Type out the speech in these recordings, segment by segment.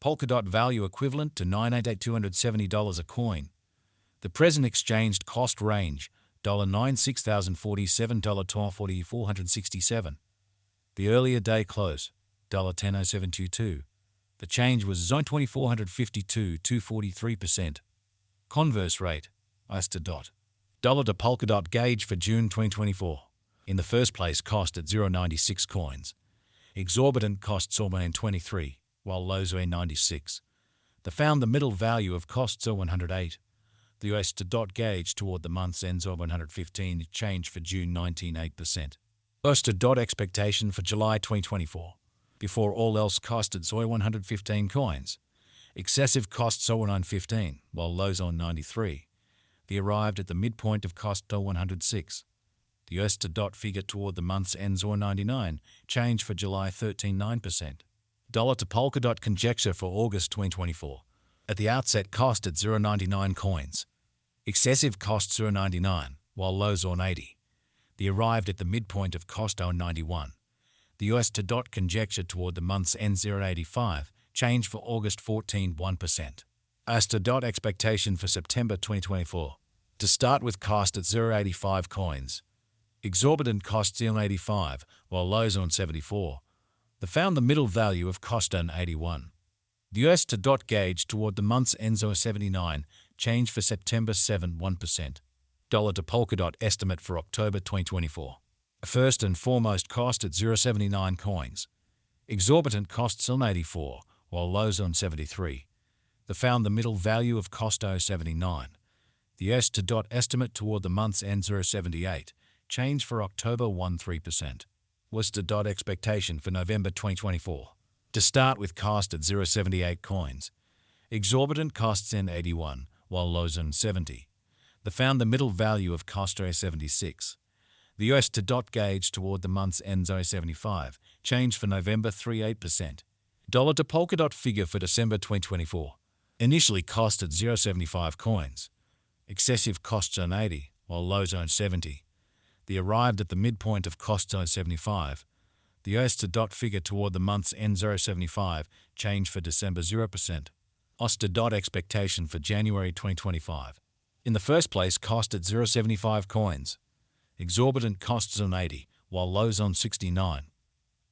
Polkadot value equivalent to $988,270 a coin. The present exchanged cost range $96,047 $1240,467. The earlier day close $10,0722. The change was zone 2452 243%. Converse rate ICE to DOT. Dollar to Polkadot gauge for June 2024. In the first place, cost at 0.96 coins. Exorbitant costs $0.23, while lows are 96. They found the middle value of costs are 108. The US to DOT gauge toward the month's ends of 115 change for June 19.8%. US to DOT expectation for July 2024. Before all else costed Zoy 115 coins. Excessive costs 0.915, while lows on 93. They arrived at the midpoint of cost 106. The US to DOT figure toward the month's ends 99, change for July 13.9%. Dollar to Polkadot conjecture for August 2024. At the outset cost at 0.99 coins. Excessive cost 0.99, while lows on 80. They arrived at the midpoint of cost 91. The US to DOT conjecture toward the month's end 0.85, change for August 14.1%. US to DOT expectation for September 2024. To start with cost at 0.85 coins. Exorbitant cost 0.85, while lows on 74. They found the middle value of cost on 81. The US to DOT gauge toward the month's end 0.79, change for September 7.1%. Dollar to Polkadot estimate for October 2024. First and foremost cost at 0.79 coins. Exorbitant costs on 84, while lows on 73. They found the middle value of cost 0.79. The US to DOT estimate toward the month's end 0.78, change for October 1.3%. Was to DOT expectation for November 2024. To start with cost at 0.78 coins. Exorbitant costs in 81, while lows on 70. They found the middle value of cost 0.76. The US to DOT gauge toward the month's end 0.75, change for November 3.8%. Dollar to Polkadot figure for December 2024. Initially cost at 0.75 coins. Excessive costs on 80, while lows on 70. They arrived at the midpoint of cost on 75. The US to DOT figure toward the month's end 0.75, change for December 0%. US to DOT expectation for January 2025. In the first place, cost at 0.75 coins. Exorbitant costs on 80, while lows on 69.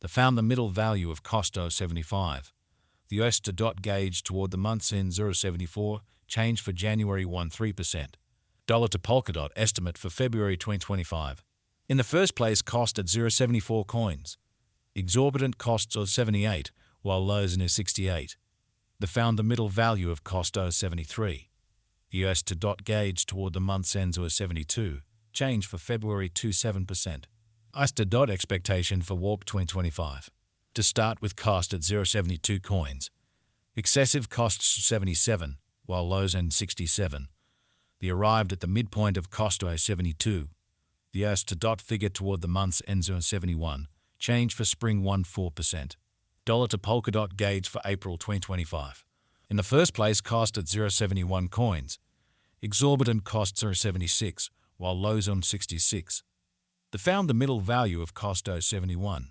They found the middle value of cost 0.75. The US to DOT gauge toward the month's end 0.74, change for January 1.3%. Dollar to Polkadot estimate for February 2025. In the first place, cost at 0.74 coins. Exorbitant costs of 78, while lows in 68. They found the middle value of cost 0.73. The US to DOT gauge toward the month's ends 0.72, change for February 2.7%. US to DOT expectation for Warp 2025. To start with cost at 0.72 coins. Excessive costs 77, while lows in 67. They arrived at the midpoint of cost 0.72. The US to DOT figure toward the month's end 0.71, change for spring 1.4%. Dollar to Polkadot gauge for April 2025. In the first place, cost at 0.71 coins. Exorbitant costs are 76, while lows on 66. They found the middle value of cost 0.71.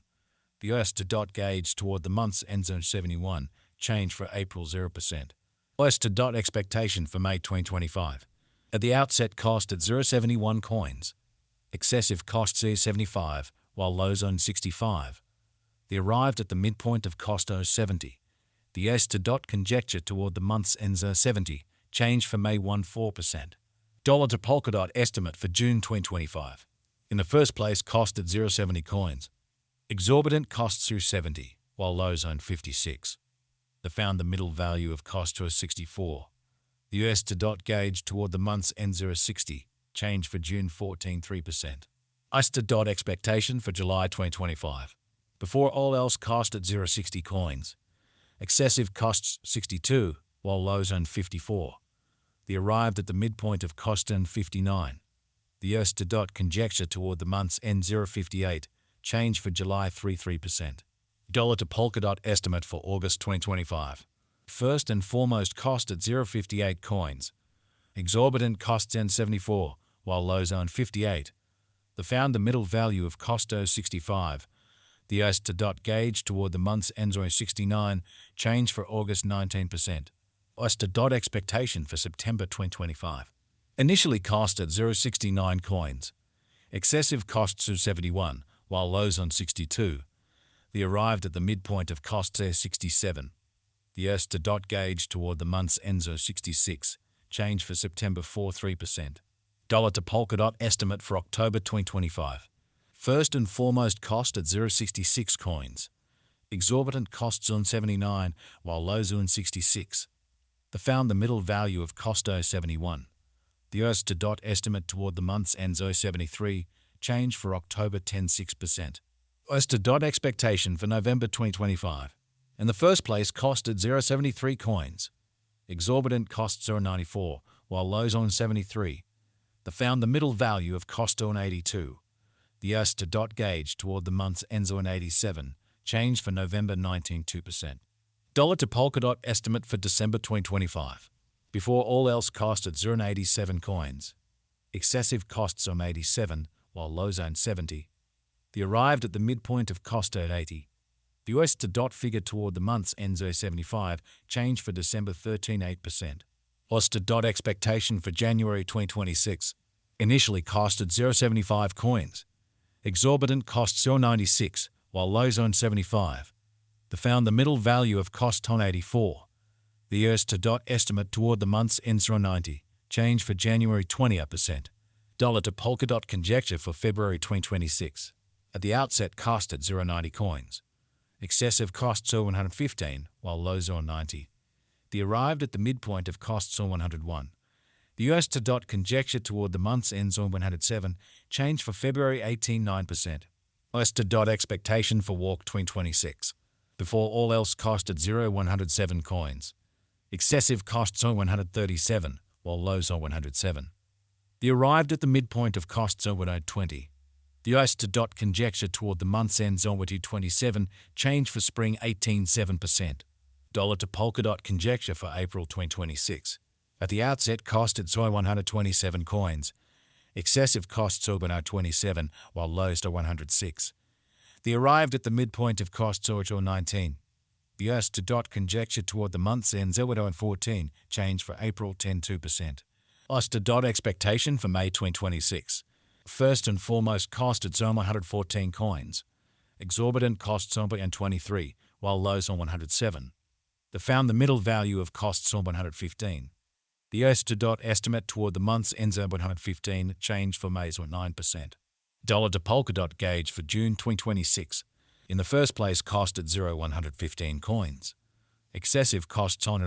The US to DOT gauge toward the month's end 0.71, change for April 0%. US to DOT expectation for May 2025. At the outset, cost at 0.71 coins. Excessive costs 75, while lows on 65. They arrived at the midpoint of cost 0.70. The US to DOT conjecture toward the month's end 0.70, change for May 1.4%. Dollar to Polkadot estimate for June 2025. In the first place, cost at 0.70 coins. Exorbitant costs through 70, while lows on 56. They found the middle value of cost to 64. The US to DOT gauge toward the month's end 0.60, change for June 14.3%. US to DOT expectation for July 2025. Before all else, cost at 0.60 coins. Excessive costs 62, while lows on 54. They arrived at the midpoint of cost on 59. The US to DOT conjecture toward the month's end 0.58, change for July 3.3%. Dollar to Polkadot estimate for August 2025. First and foremost, cost at 0.58 coins. Exorbitant costs on 74, while lows on 58. They found the middle value of cost 0.65. The US to dot gauge toward the month's end 69, change for August 19%. US to dot expectation for September 2025. Initially cost at 0.69 coins. Excessive costs of 71, while lows on 62. The arrived at the midpoint of costs at 67. The US to dot gauge toward the month's end 66, change for September 4.3%. Dollar to Polkadot estimate for October 2025. First and foremost cost at 0.66 coins. Exorbitant costs on 79, while lows on 66. The found the middle value of cost 71. The US to dot estimate toward the month's end 73, change for October 10.6%. US to dot expectation for November 2025. In the first place, cost at 0.73 coins. Exorbitant costs on 94, while lows on 73. The found the middle value of cost on 82. The US to dot gauge toward the month's end on 87, change for November 19.2%. Dollar to Polkadot estimate for December 2025. Before all else cost at 0.87 coins. Excessive costs on 87, while lows on 70. The arrived at the midpoint of cost at 80. The US to dot figure toward the month's end 75, change for December 13.8%. US to dot expectation for January 2026. Initially cost at 0.75 coins. Exorbitant cost 0.96, while lows on 75. The found the middle value of cost on 84. The US to dot estimate toward the month's end 90, change for January 20%. Dollar to Polkadot conjecture for February 2026. At the outset cost at 0.90 coins. Excessive costs 115, while lows on 90. The arrived at the midpoint of costs on 101. The US to dot conjecture toward the month's ends on 107, change for February 18.9%. US to dot expectation for walk 2026. Before all else cost at 0.107 coins. Excessive costs on 137, while lows on 107. The arrived at the midpoint of costs on 120. The US to dot conjecture toward the month's ends on 227, change for spring 18.7%. Dollar to Polkadot conjecture for April 2026. At the outset cost at 127 coins. Excessive costs over 27, while lows to 106. The arrived at the midpoint of costs over 19. The US to dot conjecture toward the month's end 0.14, change for April 10.2%. US to dot expectation for May 2026. First and foremost cost at 114 coins. Exorbitant costs on 23, while lows on 107. The found the middle value of costs on 115. The US to dot estimate toward the month's end on 115, change for May's on 9%. Dollar to Polkadot gauge for June 2026. In the first place cost at 0.115 coins. Excessive costs on